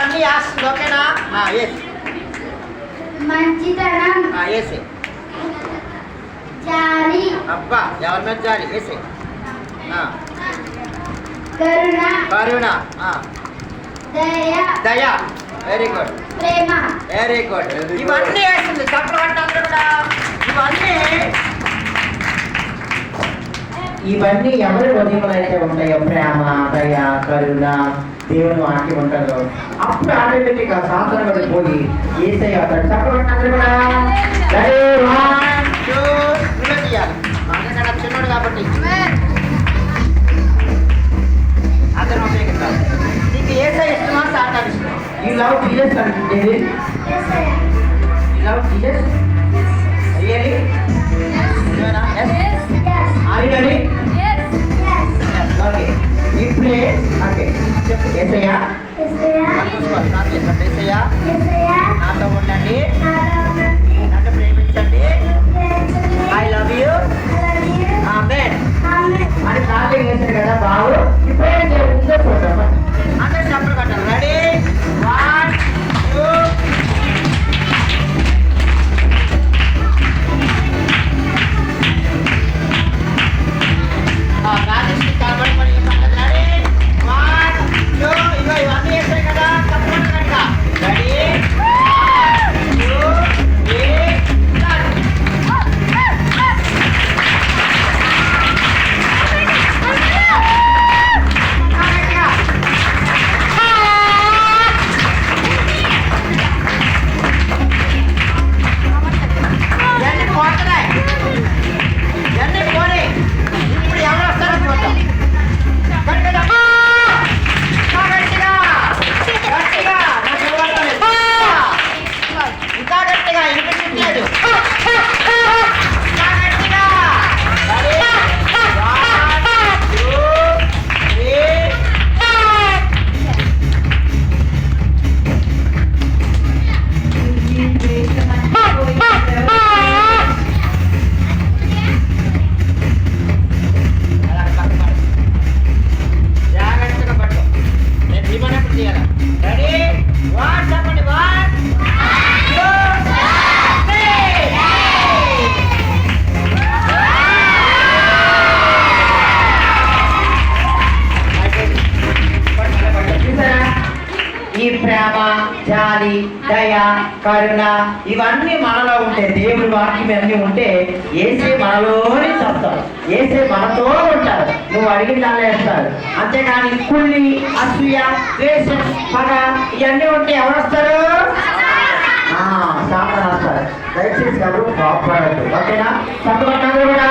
అన్ని వేస్తుంది ఓకేనా? వేసి మంచితనం వేసి జాలి అబ్బా ఎవరి మీద జాలి వేసి కరుణ కరుణ దయ దయ వెరీ గుడ్ ప్రేమ వెరీ గుడ్ ఇవన్నీ వేస్తుంది చక్రవర్తి అందరూ కూడా ఇవన్నీ ఎవరి హృదయంలో అయితే ఉంటాయో ప్రేమ దయ కరుణ దేవుని వాక్యం ఉంటుందో అప్పుడు ఆటోమేటిక్ గా సాధన పోయి ఏసై అవుతాడు. చక్రవర్తి అందరూ కూడా చిన్నోడు కాబట్టి అందరూ ఉపయోగిస్తారు. నీకు ఏసై ఇష్టమా సాతాను ఇష్టమా? యూ లవ్ జీసస్ అంటే you love Jesus really are you ready? Okay ఇప్పుడే ఓకే చెప్పు ఏసయ్యా ఏసయ్యా నాతో ఉండండి, నన్ను ప్రేమించండి, ఐ లవ్ యూ ఆమేన్ అని ప్రార్థన చేశారు కదా బాబు. ఇప్పుడే ఉందో చూద్దాం. అందరూ చప్పట్లు కొట్టాలి. రెడీ 1 2 రాజేష్ కాబట్టి మరి రెడీ 1 2 ఇగో ఇవన్నీ వేసాయి కదా చప్పట్లు కట్టగా రెడీ 1 2 3 ఈ ప్రేమ జాలి దయ కరుణ ఇవన్నీ మనలో ఉంటే దేవుడి వాక్యం అన్నీ ఉంటే ఏసే మనలోనే చెప్తాడు, ఏసే మనతో ఉంటాడు, నువ్వు అడిగిన దాన్ని వేస్తాడు. అంతేగాని కుళ్ళి అసూయ ద్వేషం పగ ఇవన్నీ ఉంటే ఎవరు వస్తారు? సాతాను వస్తారు. దయచేసి ఎవరు బాగుపడద్దు ఓకేనా? తప్పకుండా కూడా